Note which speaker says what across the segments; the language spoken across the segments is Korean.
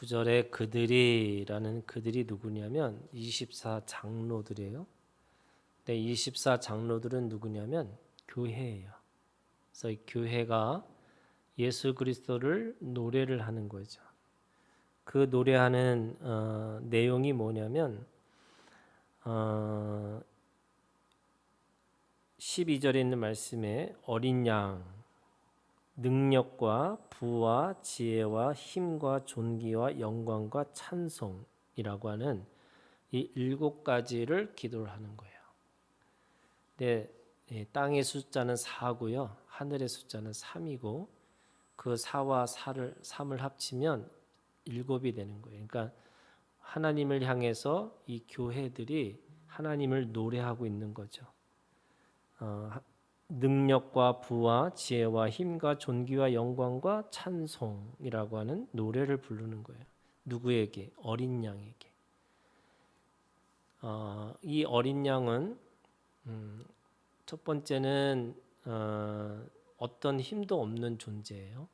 Speaker 1: 구절에 그들이라는 그들이 누구냐면 24장로들이에요. 근데 24장로들은 누구냐면 교회예요. 그래서 이 교회가 예수 그리스도를 노래를 하는 거죠. 그 노래하는 내용이 뭐냐면 12절에 있는 말씀에 어린 양 능력과 부와 지혜와 힘과 존귀와 영광과 찬송이라고 하는 이 7가지를 기도를 하는 거예요. 근데 땅의 숫자는 4고요. 하늘의 숫자는 3이고 그 4와 3을 합치면 7이 되는 거예요. 그러니까 하나님을 향해서 이 교회들이 하나님을 노래하고 있는 거죠. 능력과 부와 지혜와 힘과 존귀와 영광과 찬송이라고 하는 노래를 부르는 거예요. 누구에게? 어린 양에게. 이 어린 양은 첫 번째는 어떤 힘도 없는 존재예요.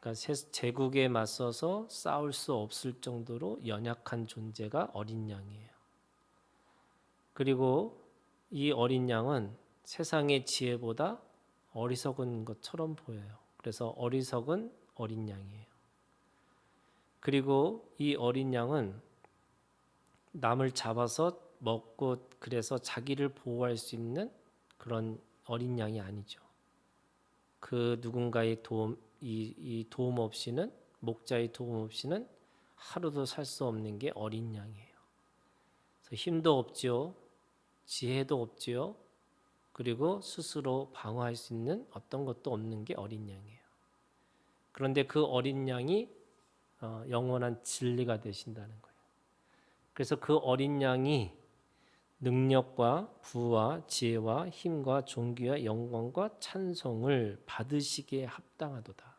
Speaker 1: 그러니까 제국에 맞서서 싸울 수 없을 정도로 연약한 존재가 어린 양이에요. 그리고 이 어린 양은 세상의 지혜보다 어리석은 것처럼 보여요. 그래서 어리석은 어린 양이에요. 그리고 이 어린 양은 남을 잡아서 먹고 그래서 자기를 보호할 수 있는 그런 어린 양이 아니죠. 그 누군가의 도움, 이 도움 없이는, 목자의 도움 없이는 하루도 살 수 없는 게 어린 양이에요. 그래서 힘도 없지요, 지혜도 없지요. 그리고 스스로 방어할 수 있는 어떤 것도 없는 게 어린 양이에요. 그런데 그 어린 양이 영원한 진리가 되신다는 거예요. 그래서 그 어린 양이 능력과 부와 지혜와 힘과 존귀와 영광과 찬송을 받으시기에 합당하도다.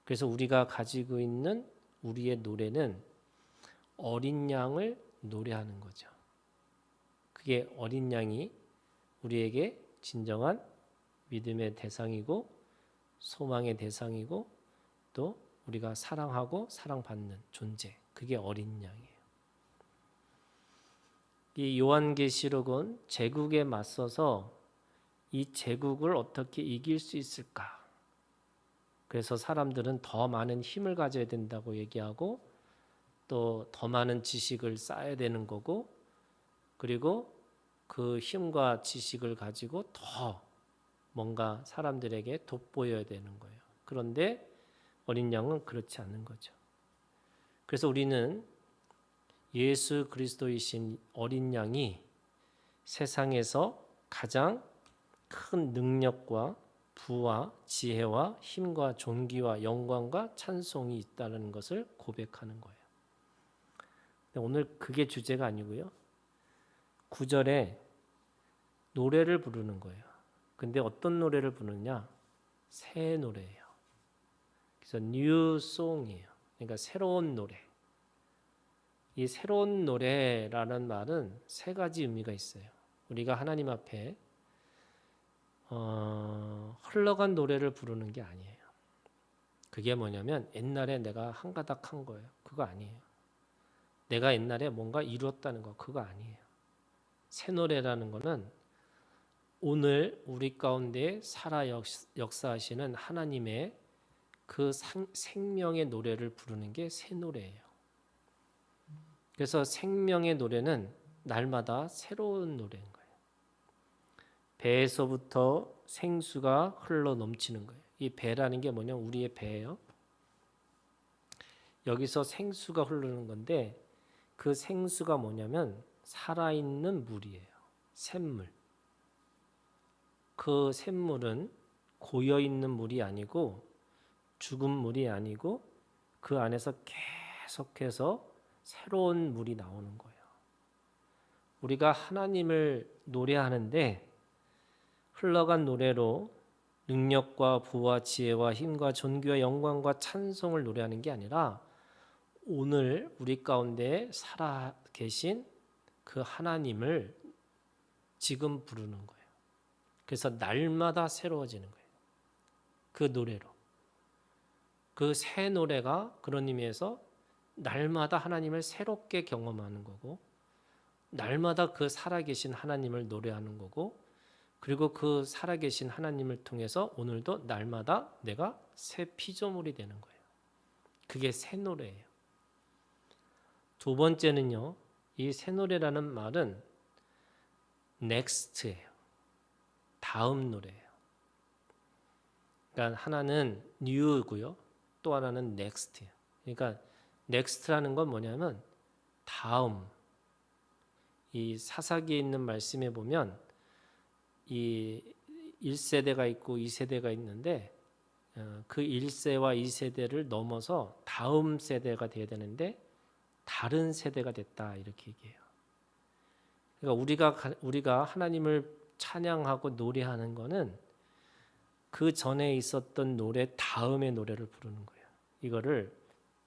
Speaker 1: 그래서 우리가 가지고 있는 우리의 노래는 어린 양을 노래하는 거죠. 그게 어린 양이 우리에게 진정한 믿음의 대상이고 소망의 대상이고 또 우리가 사랑하고 사랑받는 존재, 그게 어린 양이에요. 이 요한계시록은 제국에 맞서서 이 제국을 어떻게 이길 수 있을까? 그래서 사람들은 더 많은 힘을 가져야 된다고 얘기하고 또 더 많은 지식을 쌓아야 되는 거고 그리고 그 힘과 지식을 가지고 더 뭔가 사람들에게 돋보여야 되는 거예요. 그런데 어린 양은 그렇지 않는 거죠. 그래서 우리는 예수 그리스도이신 어린 양이 세상에서 가장 큰 능력과 부와 지혜와 힘과 존귀와 영광과 찬송이 있다는 것을 고백하는 거예요. 오늘 그게 주제가 아니고요. 9절에 노래를 부르는 거예요. 근데 어떤 노래를 부르느냐? 새 노래예요. 그래서 new song이에요. 그러니까 새로운 노래. 이 새로운 노래라는 말은 세 가지 의미가 있어요. 우리가 하나님 앞에 흘러간 노래를 부르는 게 아니에요. 그게 뭐냐면 옛날에 내가 한가닥 한 거예요. 그거 아니에요. 내가 옛날에 뭔가 이루었다는 거 그거 아니에요. 새 노래라는 거는 오늘 우리 가운데 살아 역사하시는 하나님의 그 생명의 노래를 부르는 게 새 노래예요. 그래서 생명의 노래는 날마다 새로운 노래인 거예요. 배에서부터 생수가 흘러 넘치는 거예요. 이 배라는 게 뭐냐? 우리의 배예요. 여기서 생수가 흐르는 건데 그 생수가 뭐냐면 살아있는 물이에요. 샘물. 그 샘물은 고여있는 물이 아니고 죽은 물이 아니고 그 안에서 계속해서 새로운 물이 나오는 거예요. 우리가 하나님을 노래하는데 흘러간 노래로 능력과 부와 지혜와 힘과 존귀와 영광과 찬송을 노래하는 게 아니라 오늘 우리 가운데 살아 계신 그 하나님을 지금 부르는 거예요. 그래서 날마다 새로워지는 거예요. 그 노래로. 그 새 노래가 그런 의미에서 날마다 하나님을 새롭게 경험하는 거고, 날마다 그 살아계신 하나님을 노래하는 거고, 그리고 그 살아계신 하나님을 통해서 오늘도 날마다 내가 새 피조물이 되는 거예요. 그게 새 노래예요. 두 번째는요, 이 새 노래라는 말은 next예요. 다음 노래예요. 그러니까 하나는 new고요, 또 하나는 next예요. 그러니까 next라는 건 뭐냐면 다음. 이 사사기에 있는 말씀에 보면 이 1세대가 있고 2세대가 있는데 그 1세와 2세대를 넘어서 다음 세대가 돼야 되는데 다른 세대가 됐다 이렇게 얘기해요. 그러니까 우리가 하나님을 찬양하고 노래하는 거는 그 전에 있었던 노래 다음의 노래를 부르는 거예요. 이거를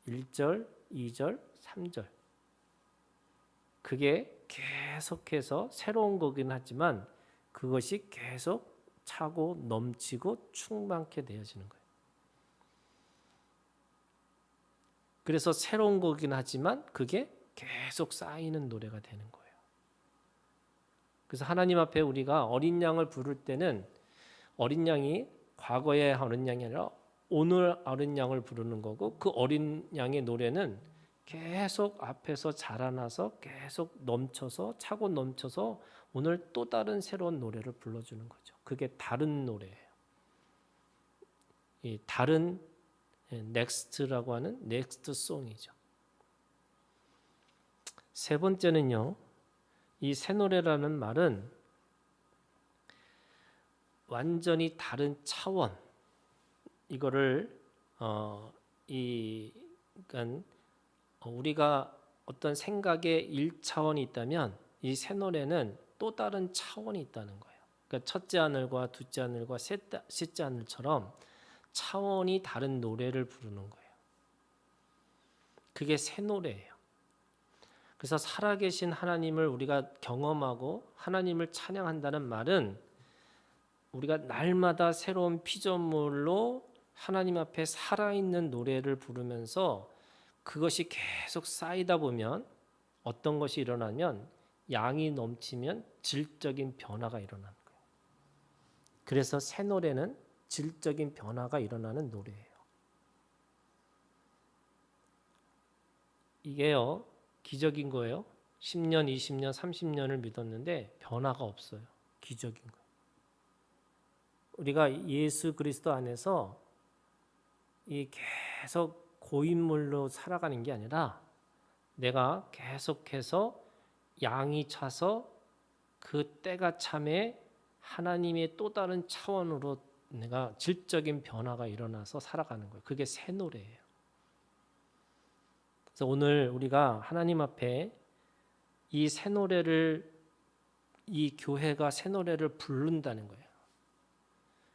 Speaker 1: 1절, 2절, 3절. 그게 계속해서 새로운 거긴 하지만 그것이 계속 차고 넘치고 충만케 되어지는 거예요. 그래서 새로운 거긴 하지만 그게 계속 쌓이는 노래가 되는 거예요. 그래서 하나님 앞에 우리가 어린 양을 부를 때는 어린 양이 과거의 어린 양이 아니라 오늘 어린 양을 부르는 거고, 그 어린 양의 노래는 계속 앞에서 자라나서 계속 넘쳐서 차고 넘쳐서 오늘 또 다른 새로운 노래를 불러주는 거죠. 그게 다른 노래예요. 이 다른 넥스트라고 하는 넥스트 송이죠. 세 번째는요, 이 새 노래라는 말은 완전히 다른 차원. 이거를 그러니까 우리가 어떤 생각의 1차원이 있다면 이 새 노래는 또 다른 차원이 있다는 거예요. 그러니까 첫째 하늘과 둘째 하늘과 셋째 하늘처럼 차원이 다른 노래를 부르는 거예요. 그게 새 노래예요. 그래서 살아계신 하나님을 우리가 경험하고 하나님을 찬양한다는 말은 우리가 날마다 새로운 피조물로 하나님 앞에 살아있는 노래를 부르면서 그것이 계속 쌓이다 보면 어떤 것이 일어나면 양이 넘치면 질적인 변화가 일어나는 거예요. 그래서 새 노래는 질적인 변화가 일어나는 노래예요. 이게요, 기적인 거예요. 10년, 20년, 30년을 믿었는데 변화가 없어요. 기적인 거예요. 우리가 예수 그리스도 안에서 이 계속 고인물로 살아가는 게 아니라 내가 계속해서 양이 차서 그 때가 참에 하나님의 또 다른 차원으로 내가 질적인 변화가 일어나서 살아가는 거예요. 그게 새 노래예요. 그래서 오늘 우리가 하나님 앞에 이 새 노래를, 이 교회가 새 노래를 부른다는 거예요.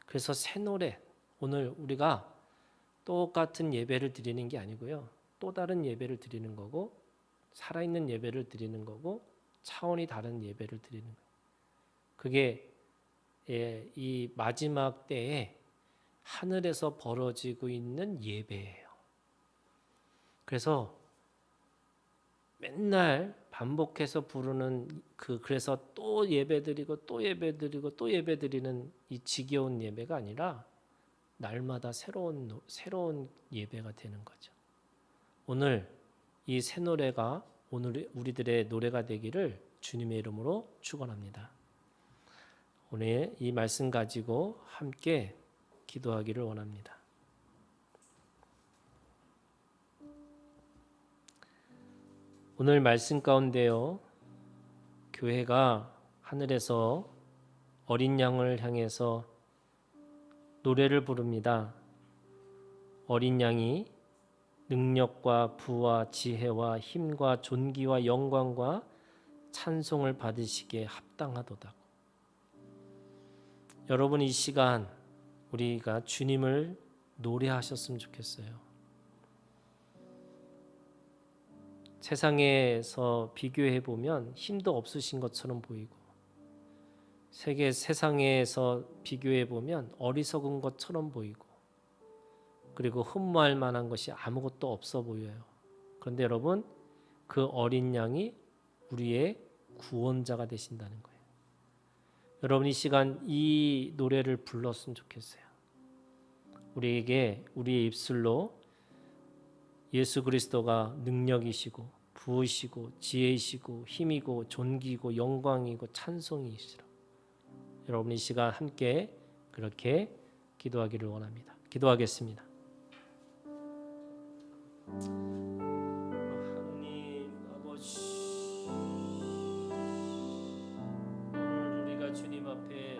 Speaker 1: 그래서 새 노래, 오늘 우리가 똑같은 예배를 드리는 게 아니고요, 또 다른 예배를 드리는 거고, 살아있는 예배를 드리는 거고, 차원이 다른 예배를 드리는 거예요. 그게 이 마지막 때에 하늘에서 벌어지고 있는 예배예요. 그래서 맨날 반복해서 부르는 그래서 또 예배드리고 또 예배드리고 또 예배드리는 이 지겨운 예배가 아니라 날마다 새로운 예배가 되는 거죠. 오늘 이 새 노래가 오늘 우리들의 노래가 되기를 주님의 이름으로 축원합니다. 오늘 이 말씀 가지고 함께 기도하기를 원합니다. 오늘 말씀 가운데요, 교회가 하늘에서 어린 양을 향해서 노래를 부릅니다. 어린 양이 능력과 부와 지혜와 힘과 존귀와 영광과 찬송을 받으시기에 합당하도다. 여러분, 이 시간 우리가 주님을 노래하셨으면 좋겠어요. 세상에서 비교해 보면 힘도 없으신 것처럼 보이고, 세상에서 비교해 보면 어리석은 것처럼 보이고, 그리고 흠모할 만한 것이 아무것도 없어 보여요. 그런데 여러분, 그 어린 양이 우리의 구원자가 되신다는 거예요. 여러분, 이 시간 이 노래를 불렀으면 좋겠어요. 우리에게 우리의 입술로 예수 그리스도가 능력이시고 부으시고 지혜이시고 힘이고 존귀고 영광이고 찬송이시라. 여러분, 이 시간 함께 그렇게 기도하기를 원합니다. 기도하겠습니다. 하나님 아버지, 오늘 우리가 주님 앞에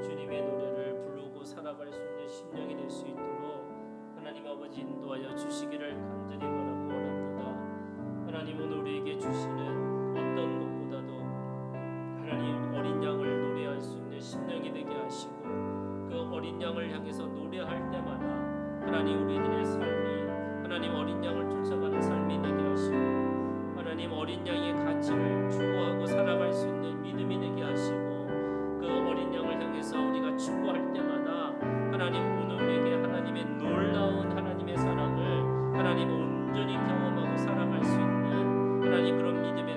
Speaker 1: 주님의 노래를 부르고 살아갈 수 있는 심령이 될 수 있도록 하나님 아버지 인도하여 주시기를 간절히 바라고 원합니다. 하나님, 오늘 우리에게 주시는 어떤 것보다도 하나님 어린 양을 노래할 수 있는 심령이 되게 하시고, 그 어린 양을 향해서 노래할 때마다 하나님 우리들의 삶이 하나님 어린 양을 쫓아가는 삶이 되게 하시고, 하나님 어린 양의 가치를 추구하고 살아갈 수 있는 믿음이 되게 하시고, 그 어린 양을 향해서 우리가 추구할 때마다 하나님 오늘 우리에게 하나님의 놀라운 하나님의 사랑을 하나님 온전히 경험하고 살아갈 수 있는 하나님 그런 믿음의